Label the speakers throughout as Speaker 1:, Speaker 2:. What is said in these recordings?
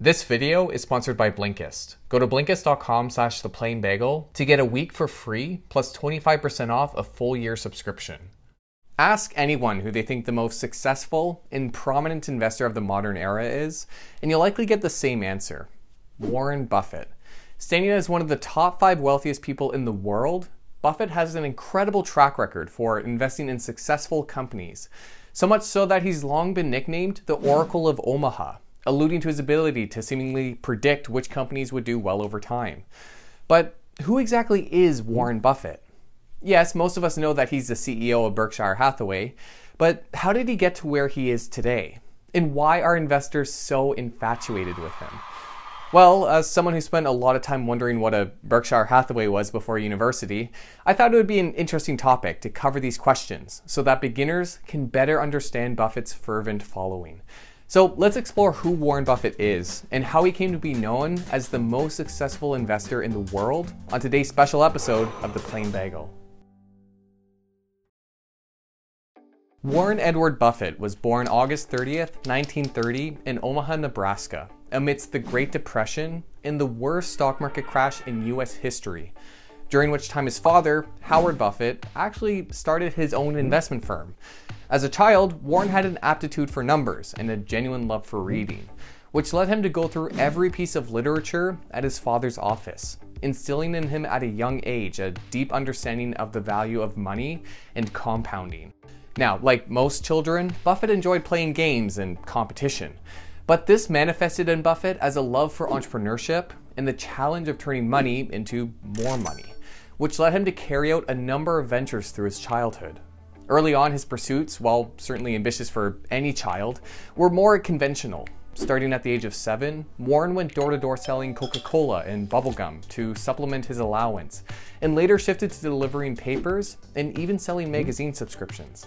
Speaker 1: This video is sponsored by Blinkist. Go to blinkist.com/theplainbagel to get a week for free plus 25% off a full year subscription. Ask anyone who they think the most successful and prominent investor of the modern era is, and you'll likely get the same answer: Warren Buffett. Standing as one of the top 5 wealthiest people in the world, Buffett has an incredible track record for investing in successful companies, so much so that he's long been nicknamed the Oracle of Omaha, alluding to his ability to seemingly predict which companies would do well over time. But who exactly is Warren Buffett? Yes, most of us know that he's the CEO of Berkshire Hathaway, but how did he get to where he is today? And why are investors so infatuated with him? Well, as someone who spent a lot of time wondering what a Berkshire Hathaway was before university, I thought it would be an interesting topic to cover these questions so that beginners can better understand Buffett's fervent following. So let's explore who Warren Buffett is and how he came to be known as the most successful investor in the world on today's special episode of The Plain Bagel. Warren Edward Buffett was born August 30th, 1930 in Omaha, Nebraska, amidst the Great Depression and the worst stock market crash in US history, during which time his father, Howard Buffett, actually started his own investment firm. As a child, Warren had an aptitude for numbers and a genuine love for reading, which led him to go through every piece of literature at his father's office, instilling in him at a young age a deep understanding of the value of money and compounding. Now, like most children, Buffett enjoyed playing games and competition, but this manifested in Buffett as a love for entrepreneurship and the challenge of turning money into more money, which led him to carry out a number of ventures through his childhood. Early on, his pursuits, while certainly ambitious for any child, were more conventional. Starting at the age of 7, Warren went door-to-door selling Coca-Cola and bubblegum to supplement his allowance, and later shifted to delivering papers and even selling magazine subscriptions.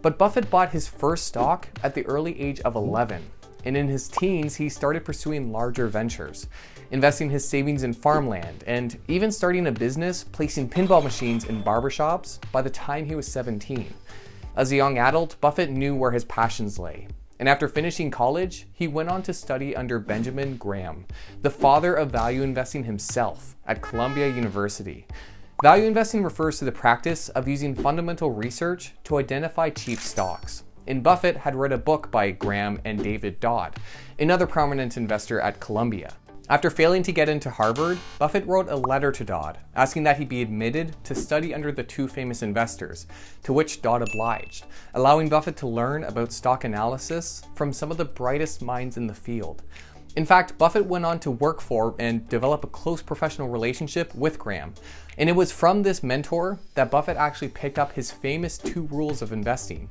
Speaker 1: But Buffett bought his first stock at the early age of 11, and in his teens, he started pursuing larger ventures, investing his savings in farmland, and even starting a business placing pinball machines in barbershops by the time he was 17. As a young adult, Buffett knew where his passions lay, and after finishing college, he went on to study under Benjamin Graham, the father of value investing himself, at Columbia University. Value investing refers to the practice of using fundamental research to identify cheap stocks. And Buffett had read a book by Graham and David Dodd, another prominent investor at Columbia. After failing to get into Harvard, Buffett wrote a letter to Dodd asking that he be admitted to study under the two famous investors, to which Dodd obliged, allowing Buffett to learn about stock analysis from some of the brightest minds in the field. In fact, Buffett went on to work for and develop a close professional relationship with Graham, and it was from this mentor that Buffett actually picked up his famous 2 rules of investing.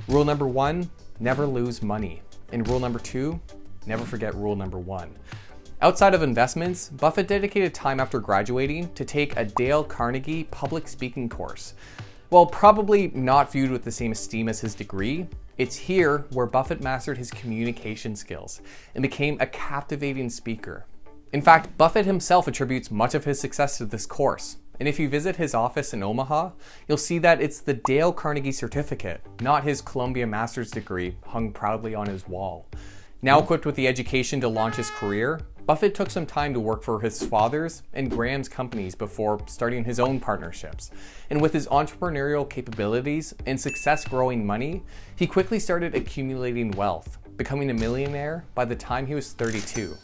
Speaker 1: Rule number 1, never lose money. And rule number 2, never forget rule number 1. Outside of investments, Buffett dedicated time after graduating to take a Dale Carnegie public speaking course. While probably not viewed with the same esteem as his degree, it's here where Buffett mastered his communication skills and became a captivating speaker. In fact, Buffett himself attributes much of his success to this course. And if you visit his office in Omaha, you'll see that it's the Dale Carnegie certificate, not his Columbia master's degree, hung proudly on his wall. Now equipped with the education to launch his career, Buffett took some time to work for his father's and Graham's companies before starting his own partnerships. And with his entrepreneurial capabilities and success growing money, he quickly started accumulating wealth, becoming a millionaire by the time he was 32.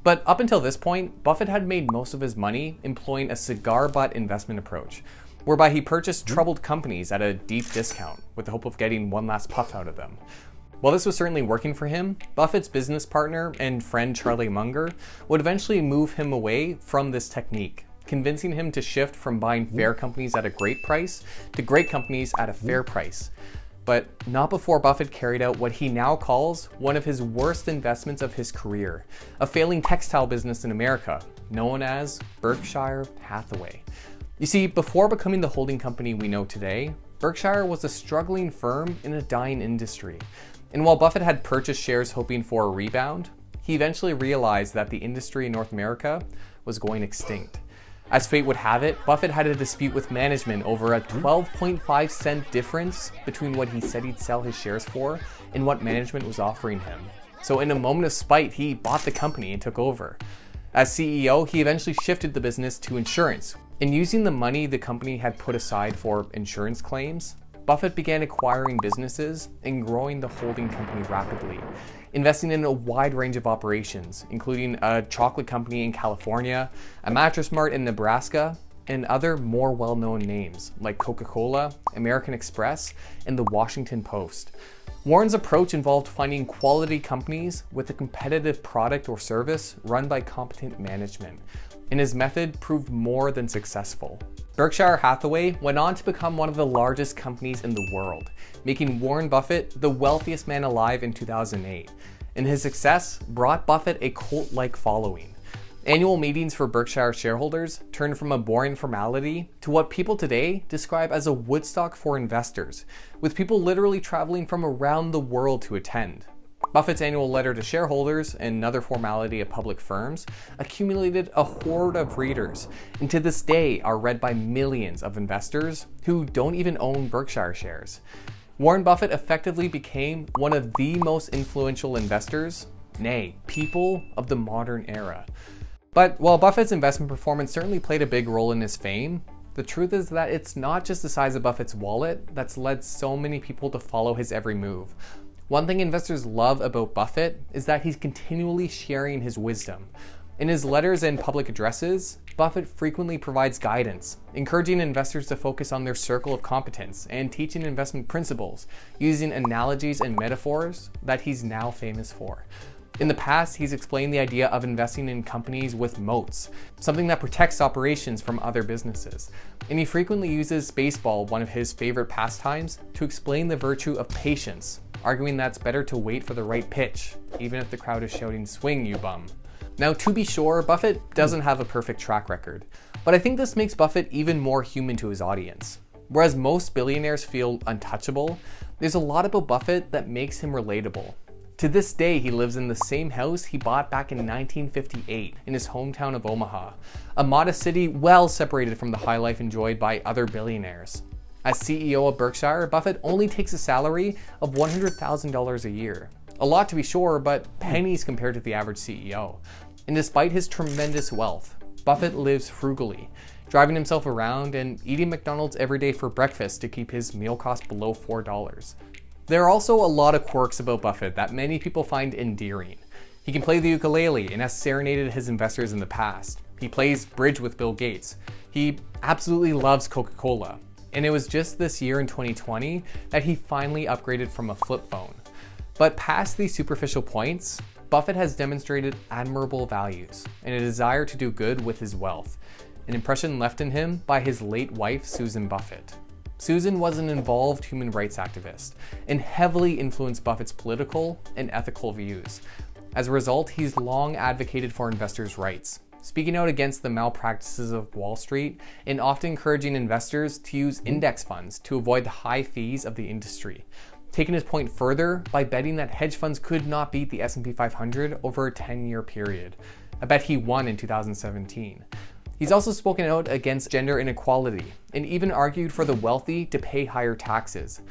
Speaker 1: But up until this point, Buffett had made most of his money employing a cigar butt investment approach, whereby he purchased troubled companies at a deep discount with the hope of getting one last puff out of them. While this was certainly working for him, Buffett's business partner and friend Charlie Munger would eventually move him away from this technique, convincing him to shift from buying fair companies at a great price to great companies at a fair price. But not before Buffett carried out what he now calls one of his worst investments of his career, a failing textile business in America, known as Berkshire Hathaway. You see, before becoming the holding company we know today, Berkshire was a struggling firm in a dying industry. And while Buffett had purchased shares hoping for a rebound, he eventually realized that the industry in North America was going extinct. As fate would have it, Buffett had a dispute with management over a 12.5-cent difference between what he said he'd sell his shares for and what management was offering him. So in a moment of spite, he bought the company and took over. As CEO, he eventually shifted the business to insurance. And using the money the company had put aside for insurance claims, Buffett began acquiring businesses and growing the holding company rapidly, investing in a wide range of operations, including a chocolate company in California, a mattress mart in Nebraska, and other more well-known names like Coca-Cola, American Express, and the Washington Post. Warren's approach involved finding quality companies with a competitive product or service run by competent management, and his method proved more than successful. Berkshire Hathaway went on to become one of the largest companies in the world, making Warren Buffett the wealthiest man alive in 2008, and his success brought Buffett a cult-like following. Annual meetings for Berkshire shareholders turned from a boring formality to what people today describe as a Woodstock for investors, with people literally traveling from around the world to attend. Buffett's annual letter to shareholders, another formality of public firms, accumulated a horde of readers, and to this day are read by millions of investors who don't even own Berkshire shares. Warren Buffett effectively became one of the most influential investors, nay, people of the modern era. But while Buffett's investment performance certainly played a big role in his fame, the truth is that it's not just the size of Buffett's wallet that's led so many people to follow his every move. One thing investors love about Buffett is that he's continually sharing his wisdom. In his letters and public addresses, Buffett frequently provides guidance, encouraging investors to focus on their circle of competence and teaching investment principles using analogies and metaphors that he's now famous for. In the past, he's explained the idea of investing in companies with moats, something that protects operations from other businesses. And he frequently uses baseball, one of his favorite pastimes, to explain the virtue of patience, arguing that it's better to wait for the right pitch, even if the crowd is shouting, "Swing, you bum." Now, to be sure, Buffett doesn't have a perfect track record, but I think this makes Buffett even more human to his audience. Whereas most billionaires feel untouchable, there's a lot about Buffett that makes him relatable. To this day, he lives in the same house he bought back in 1958 in his hometown of Omaha, a modest city well separated from the high life enjoyed by other billionaires. As CEO of Berkshire, Buffett only takes a salary of $100,000 a year. A lot to be sure, but pennies compared to the average CEO. And despite his tremendous wealth, Buffett lives frugally, driving himself around and eating McDonald's every day for breakfast to keep his meal cost below $4. There are also a lot of quirks about Buffett that many people find endearing. He can play the ukulele and has serenaded his investors in the past. He plays bridge with Bill Gates. He absolutely loves Coca-Cola. And it was just this year in 2020 that he finally upgraded from a flip phone. But past these superficial points, Buffett has demonstrated admirable values and a desire to do good with his wealth, an impression left in him by his late wife, Susan Buffett. Susan was an involved human rights activist and heavily influenced Buffett's political and ethical views. As a result, he's long advocated for investors' rights, speaking out against the malpractices of Wall Street and often encouraging investors to use index funds to avoid the high fees of the industry. Taking his point further by betting that hedge funds could not beat the S&P 500 over a 10-year period, a bet he won in 2017. He's also spoken out against gender inequality and even argued for the wealthy to pay higher taxes.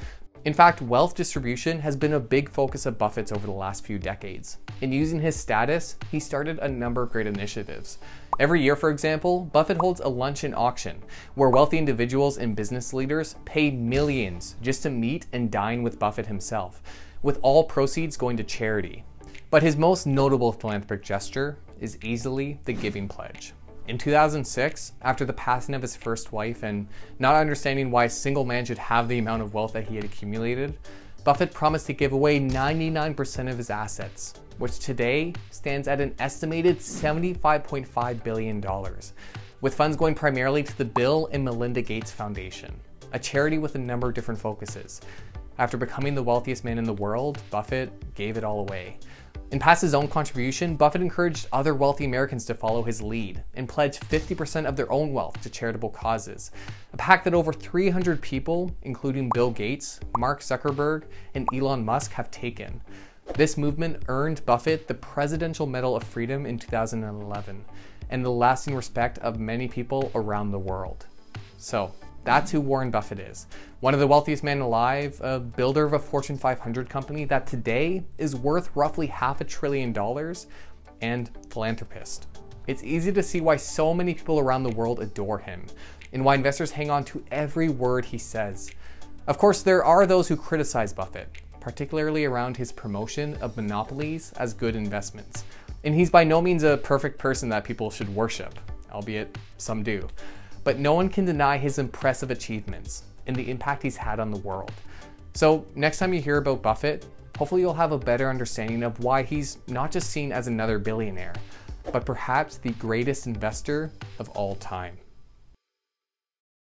Speaker 1: In fact, wealth distribution has been a big focus of Buffett's over the last few decades. And using his status, he started a number of great initiatives. Every year, for example, Buffett holds a luncheon auction where wealthy individuals and business leaders pay millions just to meet and dine with Buffett himself, with all proceeds going to charity. But his most notable philanthropic gesture is easily the Giving Pledge. In 2006, after the passing of his first wife and not understanding why a single man should have the amount of wealth that he had accumulated, Buffett promised to give away 99% of his assets, which today stands at an estimated $75.5 billion, with funds going primarily to the Bill and Melinda Gates Foundation, a charity with a number of different focuses. After becoming the wealthiest man in the world, Buffett gave it all away. And past his own contribution, Buffett encouraged other wealthy Americans to follow his lead and pledge 50% of their own wealth to charitable causes, a pact that over 300 people, including Bill Gates, Mark Zuckerberg, and Elon Musk, have taken. This movement earned Buffett the Presidential Medal of Freedom in 2011 and the lasting respect of many people around the world. So, That's who Warren Buffett is. One of the wealthiest men alive, a builder of a Fortune 500 company that today is worth roughly $500 billion, and philanthropist. It's easy to see why so many people around the world adore him, and why investors hang on to every word he says. Of course, there are those who criticize Buffett, particularly around his promotion of monopolies as good investments. And he's by no means a perfect person that people should worship, albeit some do. But no one can deny his impressive achievements and the impact he's had on the world. So next time you hear about Buffett, hopefully you'll have a better understanding of why he's not just seen as another billionaire, but perhaps the greatest investor of all time.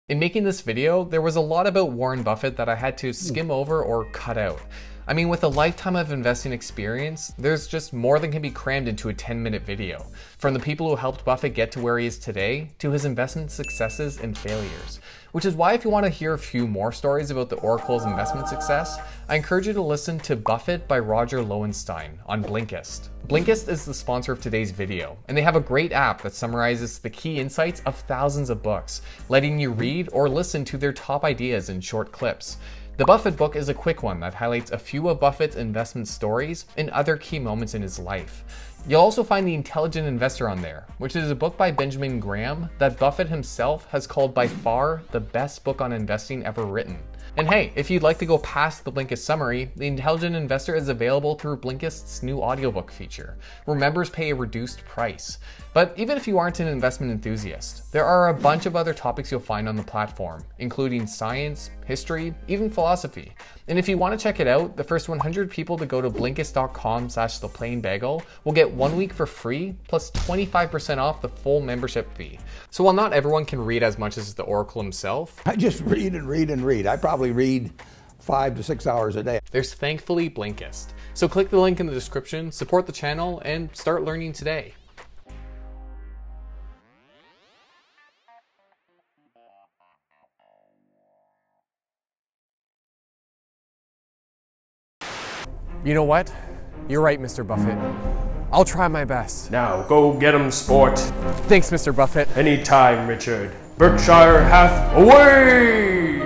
Speaker 1: In making this video, there was a lot about Warren Buffett that I had to skim over or cut out. I mean, with a lifetime of investing experience, there's just more than can be crammed into a 10-minute video. From the people who helped Buffett get to where he is today, to his investment successes and failures. Which is why if you want to hear a few more stories about the Oracle's investment success, I encourage you to listen to Buffett by Roger Lowenstein on Blinkist. Blinkist is the sponsor of today's video, and they have a great app that summarizes the key insights of thousands of books, letting you read or listen to their top ideas in short clips. The Buffett book is a quick one that highlights a few of Buffett's investment stories and other key moments in his life. You'll also find The Intelligent Investor on there, which is a book by Benjamin Graham that Buffett himself has called by far the best book on investing ever written. And hey, if you'd like to go past the Blinkist summary, The Intelligent Investor is available through Blinkist's new audiobook feature, where members pay a reduced price. But even if you aren't an investment enthusiast, there are a bunch of other topics you'll find on the platform, including science, history, even philosophy. And if you want to check it out, the first 100 people to go to Blinkist.com/theplainbagel will get 1 week for free, plus 25% off the full membership fee. So while not everyone can read as much as the Oracle himself,
Speaker 2: I just read and read and read. I probably read 5 to 6 hours a day.
Speaker 1: There's thankfully Blinkist. So click the link in the description, support the channel, and start learning today. You know what? You're right, Mr. Buffett. I'll try my best.
Speaker 3: Now, go get 'em, sport.
Speaker 1: Thanks, Mr. Buffett.
Speaker 3: Anytime, Richard. Berkshire Hathaway!